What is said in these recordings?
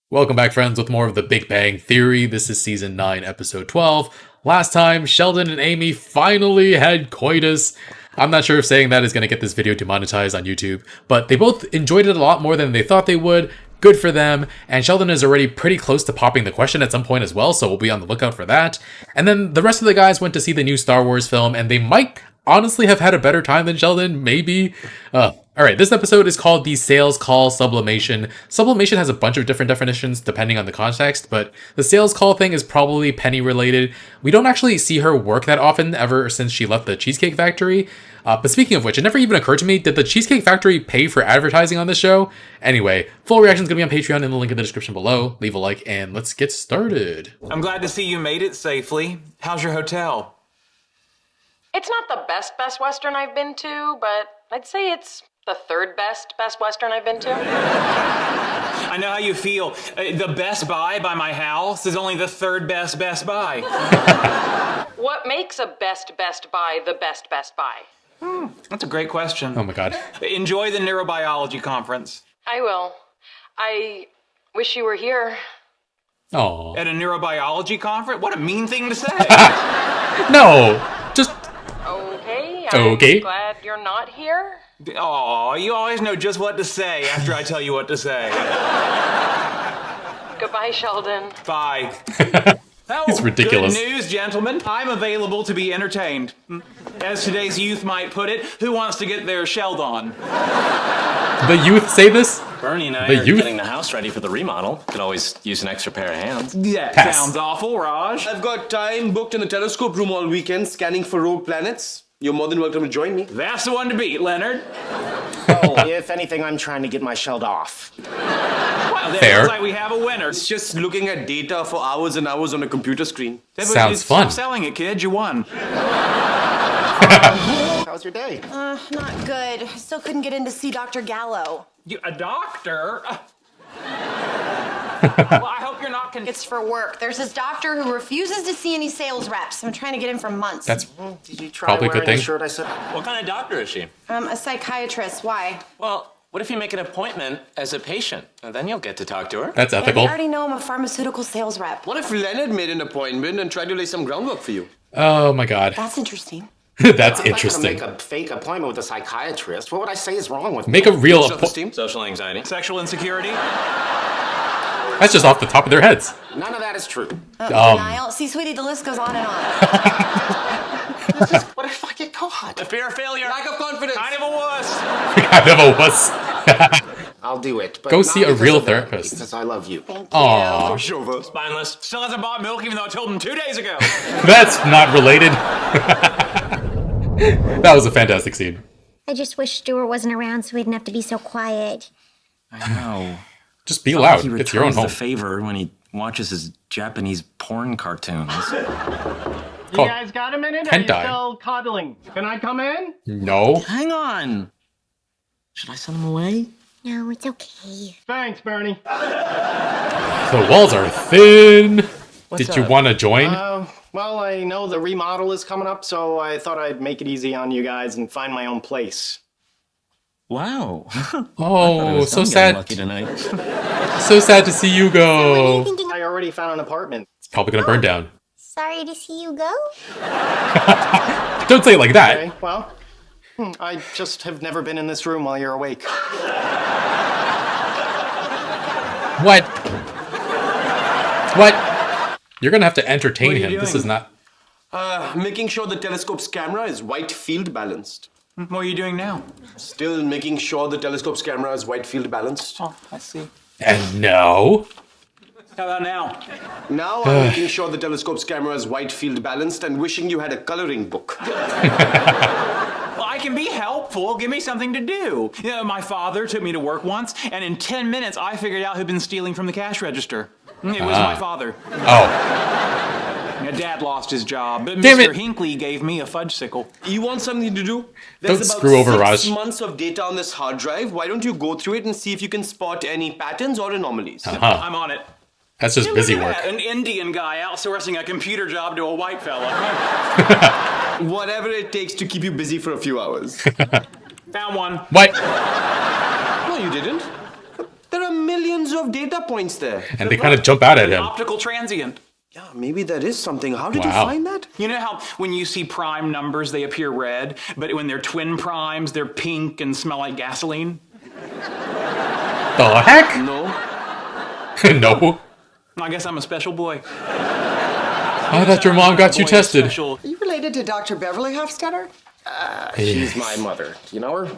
Welcome back, friends, with more of the Big Bang Theory. This is Season 9, Episode 12. Last time, Sheldon and Amy finally had coitus. I'm not sure if saying that is going to get this video demonetized on YouTube, but they both enjoyed it a lot more than they thought they would. Good for them. And Sheldon is already pretty close to popping the question at some point as well, so we'll be on the lookout for that. And then the rest of the guys went to see the new Star Wars film, and they might honestly have had a better time than Sheldon, maybe. Alright, this episode is called the Sales Call Sublimation. Sublimation has a bunch of different definitions depending on the context, but the sales call thing is probably Penny related. We don't actually see her work that often ever since she left the Cheesecake Factory. But speaking of which, it never even occurred to me, did the Cheesecake Factory pay for advertising on this show? Anyway, full reaction is going to be on Patreon in the link in the description below. Leave a like and let's get started. I'm glad to see you made it safely. How's your hotel? It's not the best Western I've been to, but I'd say it's the third best Western I've been to. I know how you feel. The Best Buy by my house is only the third best Buy. What makes a best Buy the best Buy? That's a great question. Oh my god. Enjoy the neurobiology conference. I will. I wish you were here. Aww. At a neurobiology conference? What a mean thing to say. No! Just... Okay, Okay. I'm glad you're not here. Aw, you always know just what to say after I tell you what to say. Goodbye, Sheldon. Bye. It's ridiculous. Good news, gentlemen. I'm available to be entertained. As today's youth might put it, who wants to get their shelled on? The youth say this? Bernie and I The are youth? getting the house ready for the remodel. Could always use an extra pair of hands. That Pass. sounds awful, Raj. I've got time booked in the telescope room all weekend scanning for rogue planets. You're more than welcome to join me. That's the one to beat, Leonard. Oh, if anything, I'm trying to get my shelled off. Well, then Fair. looks like we have a winner. It's just looking at data for hours and hours on a computer screen. Sounds Stop fun. selling it, kid. You won. How's your day? Not good. I still couldn't get in to see Dr. Gallo. You, a doctor? Well, I hope you're not It's for work. There's this doctor who refuses to see any sales reps. I'm trying to get in for months. That's Did you try Probably a good wearing thing. the shirt I said? What kind of doctor is she? A psychiatrist. Why? Well, what if you make an appointment as a patient? And then you'll get to talk to her. that's They ethical. already know I'm a pharmaceutical sales rep. What if Leonard made an appointment and tried to lay some groundwork for you? Oh my god. That's interesting. That's I'm interesting. not gonna make a fake appointment with a psychiatrist. What would I say is wrong with Make me? a real... Self-esteem? Social anxiety. sexual insecurity. That's just off the top of their heads. None of that is true. Denial. See, sweetie, the list goes on and on. What if I get caught? A fear of failure. Lack of confidence. Kind of a wuss. Kind of a wuss. I'll do it. But Go not see a because real of that, therapist. Because I love you. Aww. Spineless. Still hasn't bought milk even though I told him 2 days ago. That's not related. That was a fantastic scene. I just wish Stuart wasn't around so we didn't have to be so quiet. I know. Just be loud. He It's your own returns home. the favor when he watches his Japanese porn cartoons. You Called guys got a minute? Are you hentai. still coddling? Can I come in? No. Hang on. Should I send him away? No, it's okay. Thanks, Bernie. The walls are thin. Did you up? want to join? Well, I know the remodel is coming up, so I thought I'd make it easy on you guys and find my own place. Wow. Oh, so I'm getting sad. lucky tonight. So sad to see you go. Thinking, I already found an apartment. It's probably gonna burn down. sorry to see you go. Don't say it like that. Okay, well, I just have never been in this room while you're awake. What? What? You're gonna have to entertain What are you him. This doing? is not... Making sure the telescope's camera is white field balanced. What are you doing now? Still making sure the telescope's camera is white field balanced. Oh, I see. And no. How about now? Now I'm making sure the telescope's camera is white field balanced and wishing you had a coloring book. Well, I can be helpful. Give me something to do. You know, my father took me to work once, and in 10 minutes, I figured out who'd been stealing from the cash register. It was my father. Oh. My dad lost his job, but Damn Mr. it. Hinckley gave me a fudge sickle. You want something to do? Don't screw over Raj. 6 months of data on this hard drive. Why don't you go through it and see if you can spot any patterns or anomalies? Huh. I'm on it. That's just Look busy at work. that, an Indian guy outsourcing a computer job to a white fella. Whatever it takes to keep you busy for a few hours. Found one. What? No, you didn't. There are millions of data points there. And they kind of jump out at him. Optical transient. Yeah, maybe there is something. How did you Wow. find that? You know how when you see prime numbers, they appear red, but when they're twin primes, they're pink and smell like gasoline? The heck? No. No. I guess I'm a special boy. I thought your mom got you Boy, tested. special. Are you related to Dr. Beverly Hofstadter? She's my mother. You know her?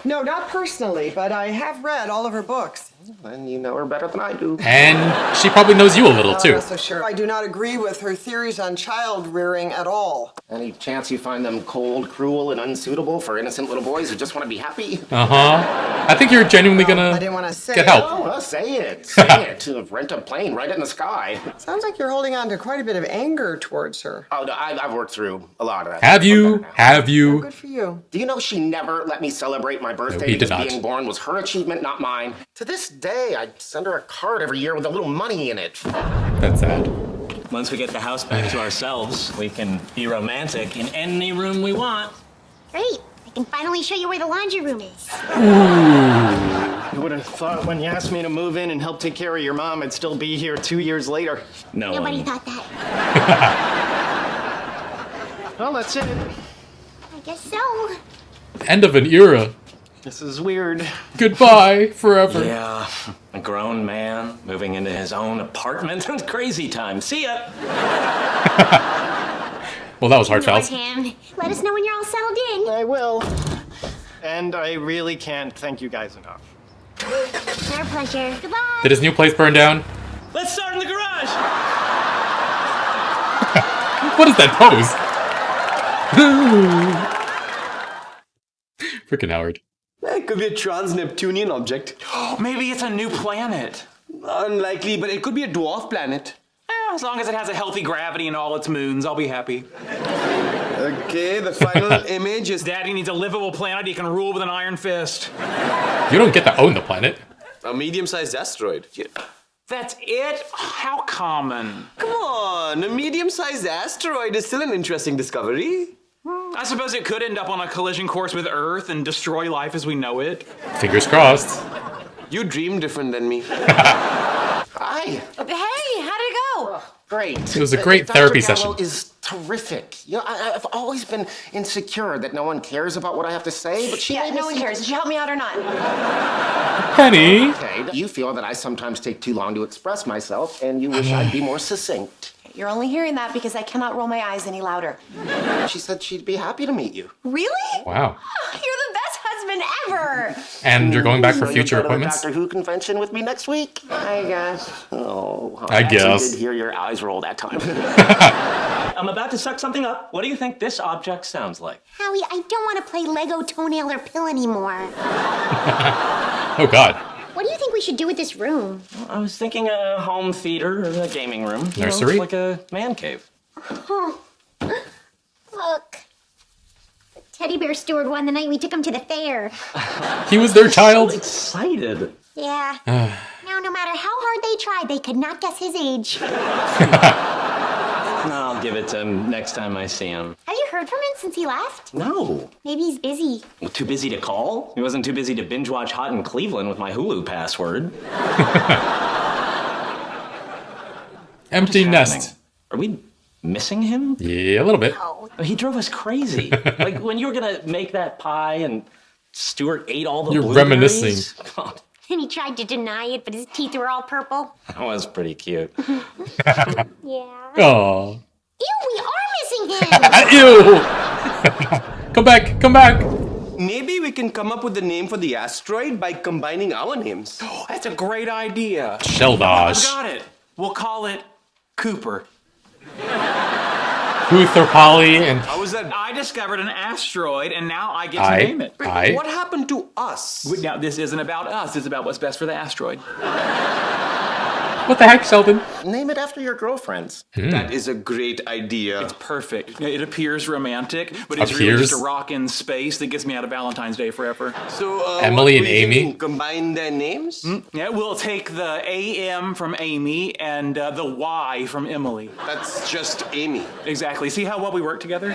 No, not personally, but I have read all of her books. Then you know her better than I do. And she probably knows you a little, I'm too. not so sure. I do not agree with her theories on child rearing at all. Any chance you find them cold, cruel, and unsuitable for innocent little boys who just want to be happy? Uh-huh. I think you're genuinely I gonna didn't want to say get it. help. Oh, well, say it. Say it. To rent a plane right in the sky. Sounds like you're holding on to quite a bit of anger towards her. Oh, no, I've worked through a lot of that. Have you? Now. Have you? Good for you. Do you know she never let me celebrate my birthday he did because not. being born was her achievement, not mine? To this day, I send her a card every year with a little money in it. That's sad. Once we get the house back to ourselves, we can be romantic in any room we want. Great. I can finally show you where the laundry room is. You would have thought when you asked me to move in and help take care of your mom, I'd still be here 2 years later. No Nobody one. thought that. Well, that's it. I guess so. End of an era. This is weird. Goodbye forever. Yeah, a grown man moving into his own apartment. Crazy time. See ya. Well, that was Ignore heartfelt. him. Let us know when you're all settled in. I will. And I really can't thank you guys enough. Our pleasure. Goodbye. Did his new place burn down? Let's start in the garage. What is that pose? Freaking Howard. It could be a trans-Neptunian object. Maybe it's a new planet. Unlikely, but it could be a dwarf planet. As long as it has a healthy gravity and all its moons, I'll be happy. Okay, the final image is Daddy needs a livable planet he can rule with an iron fist. You don't get to own the planet. a medium-sized asteroid. That's it? How common. Come on, a medium-sized asteroid is still an interesting discovery. I suppose it could end up on a collision course with Earth and destroy life as we know it. Fingers crossed. You dream different than me. Hi. Hey, how'd it go? Great. It was a great Dr. therapy Gallo session. is terrific. You know, I've always been insecure that no one cares about what I have to say, but she Yeah, made me no one see- cares. Did you help me out or not? Penny. Okay, you feel that I sometimes take too long to express myself, and you wish I'd be more succinct. You're only hearing that because I cannot roll my eyes any louder. She said she'd be happy to meet you. Really? Wow. You're the best husband ever. And you're going back for Will future you go to the appointments? Doctor Who convention with me next week? I guess. Oh, I actually guess. did hear your eyes roll that time. I'm about to suck something up. What do you think this object sounds like? Howie, I don't want to play Lego toenail or pill anymore. Oh, God. What do you think we should do with this room? I was thinking a home theater or a gaming room. You know, Nursery? like a man cave. Oh. Look. The teddy bear steward won the night we took him to the fair. He was their child. Excited. Yeah. Now, no matter how hard they tried, they could not guess his age. I'll give it to him next time I see him. Have you heard from him since he left? No. Maybe he's busy. Too busy to call? He wasn't too busy to binge watch Hot in Cleveland with my Hulu password. Empty nest. Are we missing him? Yeah, a little bit. Oh, He drove us crazy. Like when you were gonna make that pie and Stuart ate all the You're blueberries. reminiscing. God, and he tried to deny it, but his teeth were all purple. that was pretty cute. Yeah. Aw. Ew, we are missing him! Ew! Come back, come back! Maybe we can come up with the name for the asteroid by combining our names. That's a great idea. Sheldash. Got it. We'll call it Cooper. Huther Polly and How was that? I discovered an asteroid, and now I get to name it. What happened to us? Now, this isn't about us. It's about what's best for the asteroid. What the heck, Sheldon? Name it after your girlfriends. That is a great idea. Perfect. It appears romantic, but it's really Appears? just a rock in space that gets me out of Valentine's Day forever. So, Emily what and were you Amy? thinking? Combine their names? Yeah, we'll take the AM from Amy and the Y from Emily. That's just Amy. Exactly. See how well we work together?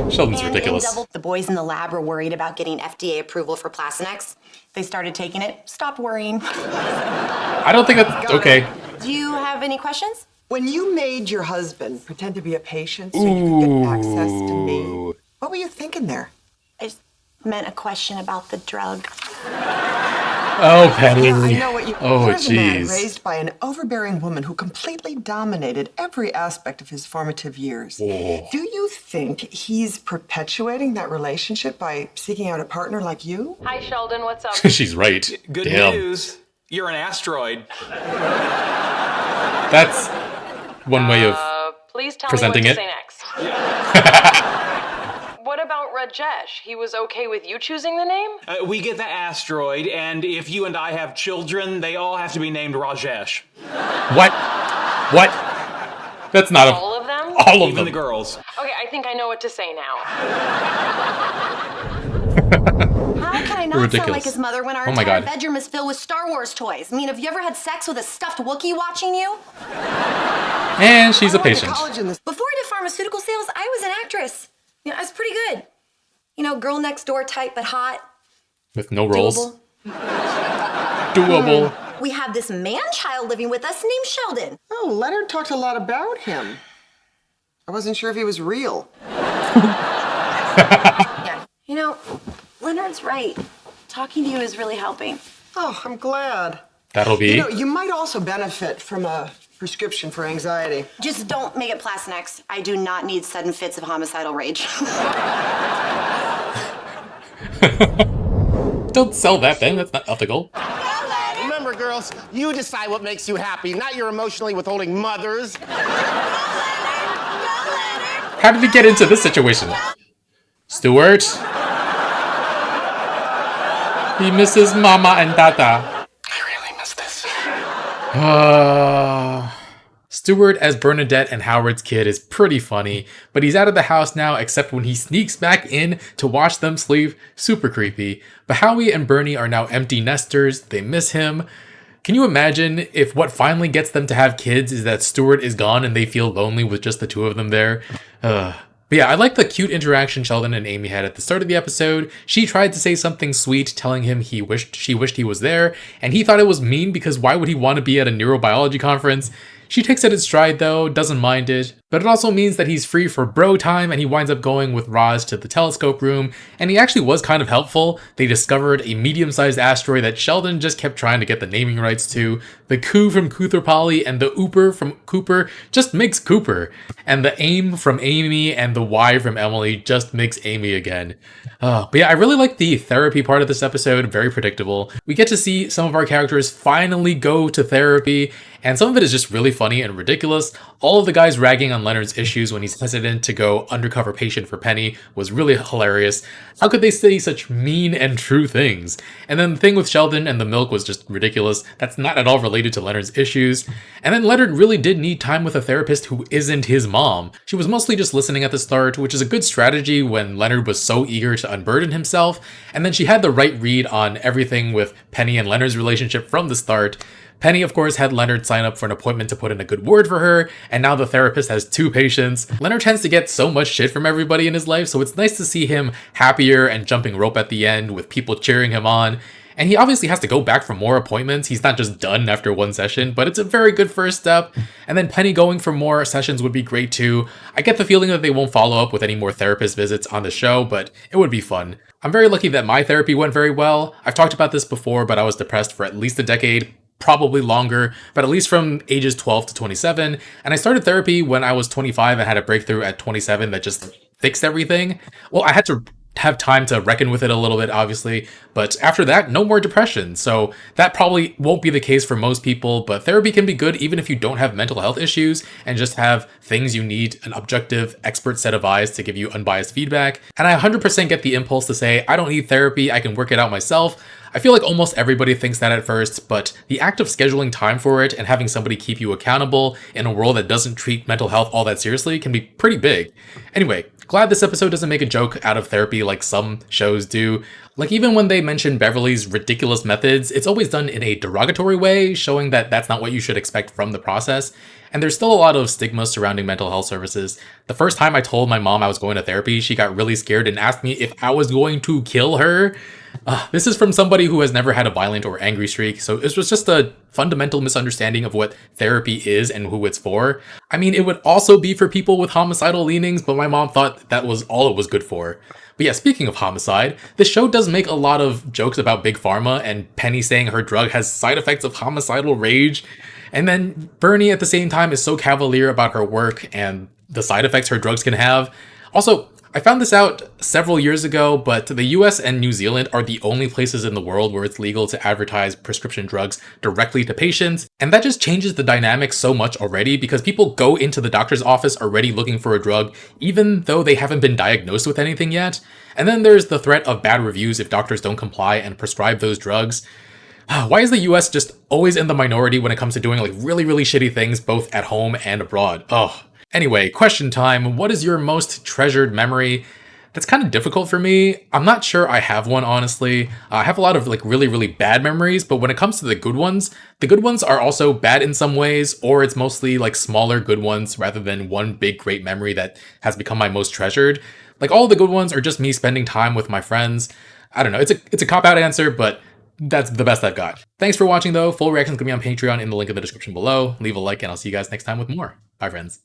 Sheldon's And ridiculous. the boys in the lab were worried about getting FDA approval for Plastinex. They started taking it, stopped worrying. I don't think that's okay. Do you have any questions? When you made your husband pretend to be a patient so you could get access to me, what were you thinking there? I just meant a question about the drug. Oh, Penny. Yeah, I know what you. Oh, Here's a man jeez. raised by an overbearing woman who completely dominated every aspect of his formative years. Oh. Do you think he's perpetuating that relationship by seeking out a partner like you? Hi, Sheldon. What's up? She's right. Good Damn. news. You're an asteroid. That's one way of Please tell presenting me it. what to say next. What about Rajesh? He was okay with you choosing the name? We get the asteroid, and if you and I have children, they all have to be named Rajesh. What? What? That's not All of them? all of Even them. the girls. Okay, I think I know what to say now. How can I not Ridiculous. sound like his mother when our Oh my entire God. bedroom is filled with Star Wars toys? I mean, have you ever had sex with a stuffed Wookiee watching you? And she's a I went to patient. college in this. Before I did pharmaceutical sales, I was an actress. You know, I was pretty good. You know, girl next door type, but hot. With no roles. Doable. Doable. We have this man-child living with us named Sheldon. Oh, Leonard talked a lot about him. I wasn't sure if he was real. Yeah. You know, Leonard's right. Talking to you is really helping. Oh, I'm glad. That'll be. You know, you might also benefit from a prescription for anxiety. Just don't make it Plastinex. I do not need sudden fits of homicidal rage. Don't sell that thing. That's not ethical. Remember, girls, you decide what makes you happy, not your emotionally withholding mothers. How did he get into this situation? Stuart? He misses Mama and Tata. I really miss this. Stuart as Bernadette and Howard's kid is pretty funny, but he's out of the house now except when he sneaks back in to watch them sleep. Super creepy. But Howie and Bernie are now empty nesters. They miss him. Can you imagine if what finally gets them to have kids is that Stuart is gone and they feel lonely with just the two of them there? But yeah, I like the cute interaction Sheldon and Amy had at the start of the episode. She tried to say something sweet, telling him she wished he was there, and he thought it was mean because why would he want to be at a neurobiology conference? She takes it in stride though, doesn't mind it, but it also means that he's free for bro time and he winds up going with Roz to the telescope room, and he actually was kind of helpful. They discovered a medium-sized asteroid that Sheldon just kept trying to get the naming rights to. The Coo from Cooper and the Ooper from Cooper just makes Cooper, and the Aim from Amy and the Y from Emily just makes Amy again. But yeah, I really like the therapy part of this episode, very predictable. We get to see some of our characters finally go to therapy, and some of it is just really funny and ridiculous. All of the guys ragging on Leonard's issues when he's hesitant to go undercover patient for Penny was really hilarious. How could they say such mean and true things? And then the thing with Sheldon and the milk was just ridiculous. That's not at all related to Leonard's issues. And then Leonard really did need time with a therapist who isn't his mom. She was mostly just listening at the start, which is a good strategy when Leonard was so eager to unburden himself. And then she had the right read on everything with Penny and Leonard's relationship from the start. Penny, of course, had Leonard sign up for an appointment to put in a good word for her, and now the therapist has 2 patients. Leonard tends to get so much shit from everybody in his life, so it's nice to see him happier and jumping rope at the end with people cheering him on. And he obviously has to go back for more appointments. He's not just done after one session, but it's a very good first step. And then Penny going for more sessions would be great too. I get the feeling that they won't follow up with any more therapist visits on the show, but it would be fun. I'm very lucky that my therapy went very well. I've talked about this before, but I was depressed for at least a decade. Probably longer, but at least from ages 12 to 27. And I started therapy when I was 25 and had a breakthrough at 27 that just fixed everything. Well, I had to have time to reckon with it a little bit, obviously, but after that, no more depression. So that probably won't be the case for most people, but therapy can be good even if you don't have mental health issues and just have things you need an objective, expert set of eyes to give you unbiased feedback. And I 100% get the impulse to say, I don't need therapy, I can work it out myself. I feel like almost everybody thinks that at first, but the act of scheduling time for it and having somebody keep you accountable in a world that doesn't treat mental health all that seriously can be pretty big. Anyway, glad this episode doesn't make a joke out of therapy like some shows do. Like, even when they mention Beverly's ridiculous methods, it's always done in a derogatory way, showing that that's not what you should expect from the process. And there's still a lot of stigma surrounding mental health services. The first time I told my mom I was going to therapy, she got really scared and asked me if I was going to kill her. This is from somebody who has never had a violent or angry streak, so it was just a fundamental misunderstanding of what therapy is and who it's for. I mean, it would also be for people with homicidal leanings, but my mom thought that was all it was good for. But yeah, speaking of homicide, the show does make a lot of jokes about Big Pharma and Penny saying her drug has side effects of homicidal rage. And then Bernie at the same time is so cavalier about her work and the side effects her drugs can have. Also, I found this out several years ago, but the US and New Zealand are the only places in the world where it's legal to advertise prescription drugs directly to patients. And that just changes the dynamic so much already because people go into the doctor's office already looking for a drug, even though they haven't been diagnosed with anything yet. And then there's the threat of bad reviews if doctors don't comply and prescribe those drugs. Why is the US just always in the minority when it comes to doing like really shitty things both at home and abroad? Anyway, question time. What is your most treasured memory? That's kind of difficult for me. I'm not sure I have one, honestly. I have a lot of like really bad memories, but when it comes to the good ones are also bad in some ways, or it's mostly like smaller good ones rather than one big great memory that has become my most treasured. Like all the good ones are just me spending time with my friends. I don't know. It's a cop-out answer, but that's the best I've got. Thanks for watching though. Full reactions can be on Patreon in the link in the description below. Leave a like and I'll see you guys next time with more. Bye friends.